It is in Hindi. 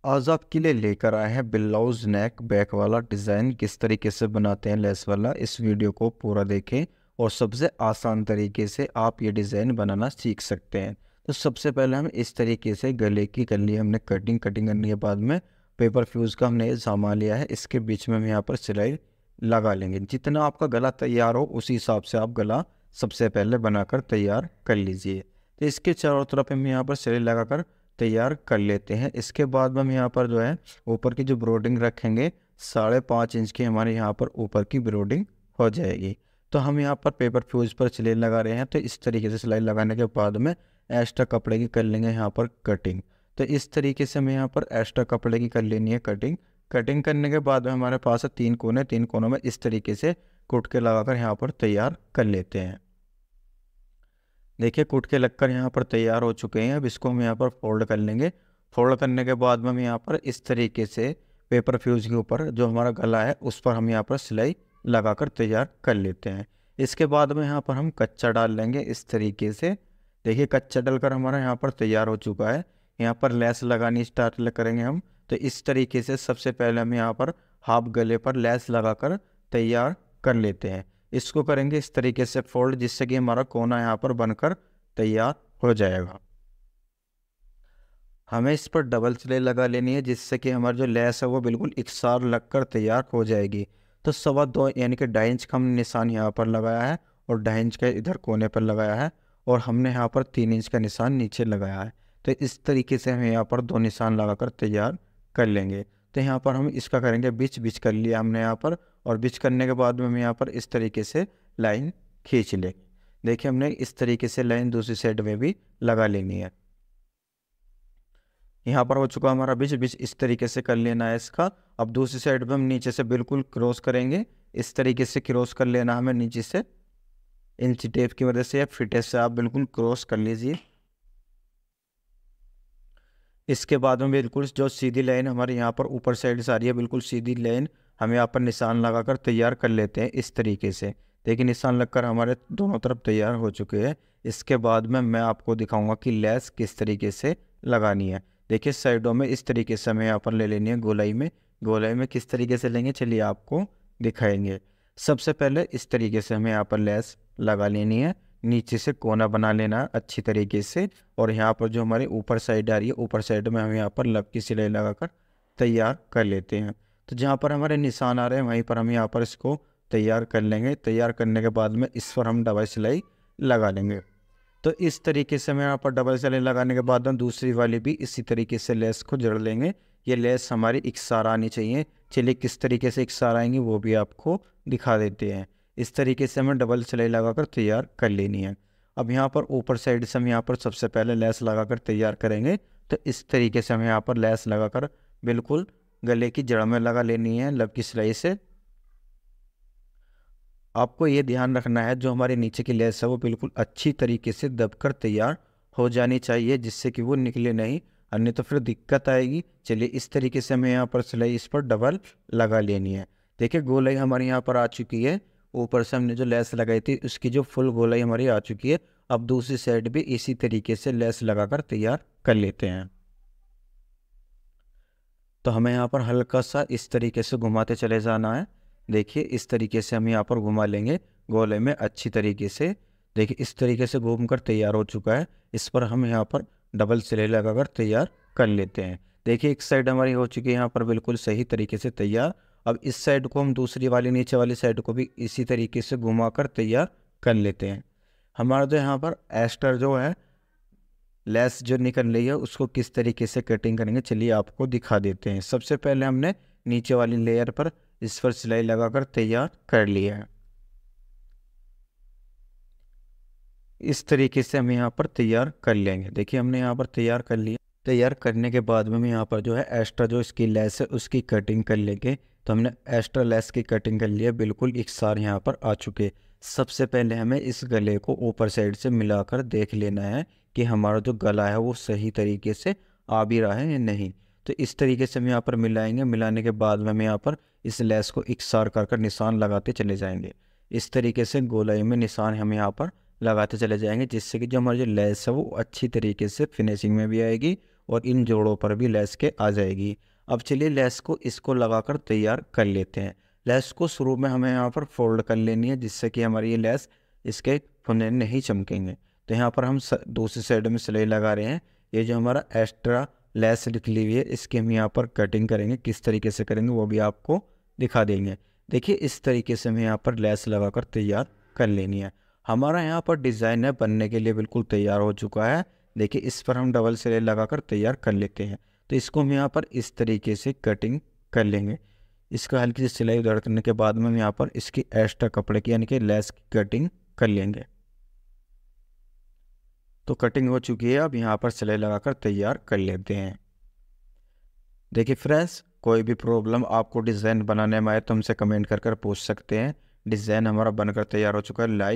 आज आपके लिए लेकर आए हैं ब्लाउज नेक बैक वाला डिज़ाइन किस तरीके से बनाते हैं लेस वाला। इस वीडियो को पूरा देखें और सबसे आसान तरीके से आप ये डिज़ाइन बनाना सीख सकते हैं। तो सबसे पहले हम इस तरीके से गले की कर ली हमने कटिंग करने के बाद में पेपर फ्यूज़ का हमने ये सामान लिया है। इसके बीच में हम यहाँ पर सिलाई लगा लेंगे। जितना आपका गला तैयार हो उसी हिसाब से आप गला सबसे पहले बनाकर तैयार कर लीजिए। तो इसके चारों तरफ हम यहाँ पर सिलाई लगाकर तैयार कर लेते हैं। इसके बाद में हम यहाँ पर जो है ऊपर की जो ब्रोडिंग रखेंगे 5.5 इंच की हमारे यहाँ पर ऊपर की ब्रोडिंग हो जाएगी। तो हम यहाँ पर पेपर फ्यूज पर सिलाई लगा रहे हैं। तो इस तरीके से सिलाई लगाने के बाद में एक्स्ट्रा कपड़े की कर लेंगे यहाँ पर कटिंग। तो इस तरीके से हमें यहाँ पर एक्स्ट्रा कपड़े की कर लेनी है कटिंग। कटिंग करने के बाद में हमारे पास है 3 कोने, 3 कोनों में इस तरीके से कुट के लगाकर यहाँ पर तैयार कर लेते हैं। देखिए कुट के लगकर यहाँ पर तैयार हो चुके हैं। अब इसको हम यहाँ पर फोल्ड कर लेंगे। फोल्ड करने के बाद में हम यहाँ पर इस तरीके से पेपर फ्यूज के ऊपर जो हमारा गला है उस पर हम यहाँ पर सिलाई लगाकर तैयार कर लेते हैं। इसके बाद में यहाँ पर हम कच्चा डाल लेंगे इस तरीके से। देखिए कच्चा डलकर हमारा यहाँ पर तैयार हो चुका है। यहाँ पर लेस लगानी स्टार्ट करेंगे हम। तो इस तरीके से सबसे पहले हम यहाँ पर हाफ गले पर लेस लगाकर तैयार कर लेते हैं। इसको करेंगे इस तरीके से फोल्ड, जिससे कि हमारा कोना यहाँ पर बनकर तैयार हो जाएगा। हमें इस पर डबल सिलाई लगा लेनी है, जिससे कि हमारी जो लेस है वो बिल्कुल इकसार लगकर तैयार हो जाएगी। तो 2.25 यानी कि 2.5 इंच का हमने निशान यहाँ पर लगाया है और 2.5 इंच का इधर कोने पर लगाया है और हमने यहाँ पर 3 इंच का निशान नीचे लगाया है। तो इस तरीके से हमें यहाँ पर 2 निशान लगाकर तैयार कर लेंगे। तो यहाँ पर हम इसका करेंगे बिच कर लिया हमने यहाँ पर, और बिच करने के बाद में हम यहाँ पर इस तरीके से लाइन खींच लेंगे। देखिए हमने इस तरीके से लाइन दूसरी साइड में भी लगा लेनी है। यहाँ पर हो चुका हमारा बिच इस तरीके से कर लेना है इसका। अब दूसरी साइड पे हम नीचे से बिल्कुल क्रॉस करेंगे। इस तरीके से क्रॉस कर लेना हमें नीचे से, इंच टेप की मदद से या फिटेज से आप बिल्कुल क्रॉस कर लीजिए। इसके बाद में बिल्कुल जो सीधी लाइन हमारे यहाँ पर ऊपर साइड से आ रही है, बिल्कुल सीधी लाइन हम यहाँ पर निशान लगाकर तैयार कर लेते हैं इस तरीके से। देखिए निशान लगकर हमारे दोनों तरफ तैयार हो चुके हैं। इसके बाद में मैं आपको दिखाऊंगा कि लेस किस तरीके से लगानी है। देखिए साइडों में इस तरीके से हमें यहाँ पर ले लेनी है गोलाई में किस तरीके से लेंगे चलिए आपको दिखाएंगे। सबसे पहले इस तरीके से हमें यहाँ पर लेस लगा लेनी है, नीचे से कोना बना लेना है अच्छी तरीके से। और यहाँ पर जो हमारी ऊपर साइड आ रही है, ऊपर साइड में हम यहाँ पर लब की सिलाई लगाकर तैयार कर लेते हैं। तो जहाँ पर हमारे निशान आ रहे हैं वहीं पर हम यहाँ पर इसको तैयार कर लेंगे। तैयार करने के बाद में इस पर हम डबल सिलाई लगा लेंगे। तो इस तरीके से हम यहाँ पर डबल सिलाई लगाने के बाद हम दूसरी वाली भी इसी तरीके से लेस को जड़ लेंगे। ये लेस हमारी इकसार आनी चाहिए। चलिए किस तरीके से इकसार आएंगी वो भी आपको दिखा देते हैं। इस तरीके से हमें डबल सिलाई लगाकर तैयार कर लेनी है। अब यहाँ पर ऊपर साइड से हम यहाँ पर सबसे पहले लेस लगाकर तैयार करेंगे। तो इस तरीके से हम यहाँ पर लेस लगाकर बिल्कुल गले की जड़ में लगा लेनी है लब की सिलाई से। आपको ये ध्यान रखना है जो हमारे नीचे की लेस है वो बिल्कुल अच्छी तरीके से दबकर तैयार हो जानी चाहिए, जिससे कि वो निकले नहीं, अन्य तो फिर दिक्कत आएगी। चलिए इस तरीके से हमें यहाँ पर सिलाई इस पर डबल लगा लेनी है। देखिए गोलाई हमारी यहाँ पर आ चुकी है। ऊपर से हमने जो लेस लगाई थी उसकी जो फुल गोलाई हमारी आ चुकी है। अब दूसरी साइड भी इसी तरीके से लेस लगाकर तैयार कर लेते हैं। तो हमें यहाँ पर हल्का सा इस तरीके से घुमाते चले जाना है। देखिए इस तरीके से हम यहाँ पर घुमा लेंगे गोले में अच्छी तरीके से। देखिए इस तरीके से घूमकर तैयार हो चुका है। इस पर हम यहाँ पर डबल सिलाई लगाकर तैयार कर लेते हैं। देखिए एक साइड हमारी हो चुकी है यहाँ पर बिल्कुल सही तरीके से तैयार। अब इस साइड को हम दूसरी वाली नीचे वाली साइड को भी इसी तरीके से घुमाकर तैयार कर लेते हैं। हमारा जो यहाँ पर एस्टर जो है लेस जो निकल रही है उसको किस तरीके से कटिंग करेंगे चलिए आपको दिखा देते हैं। सबसे पहले हमने नीचे वाली लेयर पर इस पर सिलाई लगाकर तैयार कर लिया है। इस तरीके से हम यहाँ पर तैयार कर लेंगे। देखिए हमने यहाँ पर तैयार कर लिया। तैयार करने के बाद में हम यहाँ पर जो है एक्स्ट्रा जो इसकी लेस है उसकी कटिंग कर लेंगे। तो हमने एक्स्ट्रा लेस की कटिंग कर लिया, बिल्कुल इकसार यहाँ पर आ चुके। सबसे पहले हमें इस गले को ऊपर साइड से मिलाकर देख लेना है कि हमारा जो गला है वो सही तरीके से आ भी रहा है या नहीं। तो इस तरीके से हम यहाँ पर मिलाएंगे। मिलाने के बाद में हम यहाँ पर इस लेस को इकसार कर निशान लगाते चले जाएंगे। इस तरीके से गोलाई में निशान हम यहाँ पर लगाते चले जाएंगे, जिससे कि जो हमारी जो लेस है वो अच्छी तरीके से फिनिशिंग में भी आएगी और इन जोड़ों पर भी लेस के आ जाएगी। अब चलिए लेस को इसको लगाकर तैयार कर लेते हैं। लेस को शुरू में हमें यहाँ पर फोल्ड कर लेनी है, जिससे कि हमारी ये लेस इसके फुंदे नहीं चमकेंगे। तो यहाँ पर हम दूसरी साइड में सिलाई लगा रहे हैं। ये जो हमारा एक्स्ट्रा लेस निकली हुई है इसकी हम यहाँ पर कटिंग करेंगे। किस तरीके से करेंगे वो भी आपको दिखा देंगे। देखिए इस तरीके से हमें यहाँ पर लेस लगाकर तैयार कर लेनी है। हमारा यहाँ पर डिज़ाइन है बनने के लिए बिल्कुल तैयार हो चुका है। देखिए इस पर हम डबल सिलाई लगाकर तैयार कर लेते हैं। तो इसको हम यहाँ पर इस तरीके से कटिंग कर लेंगे। इसका हल्की सी सिलाई उधड़ करने के बाद में हम यहाँ पर इसकी एक्स्ट्रा कपड़े की यानी कि लेस की कटिंग कर लेंगे। तो कटिंग हो चुकी है, अब यहाँ पर सिलाई लगाकर तैयार कर लेते हैं। देखिए फ्रेंड्स, कोई भी प्रॉब्लम आपको डिज़ाइन बनाने में आए तो हमसे कमेंट कर पूछ सकते हैं। डिज़ाइन हमारा बनकर तैयार हो चुका है। लाइक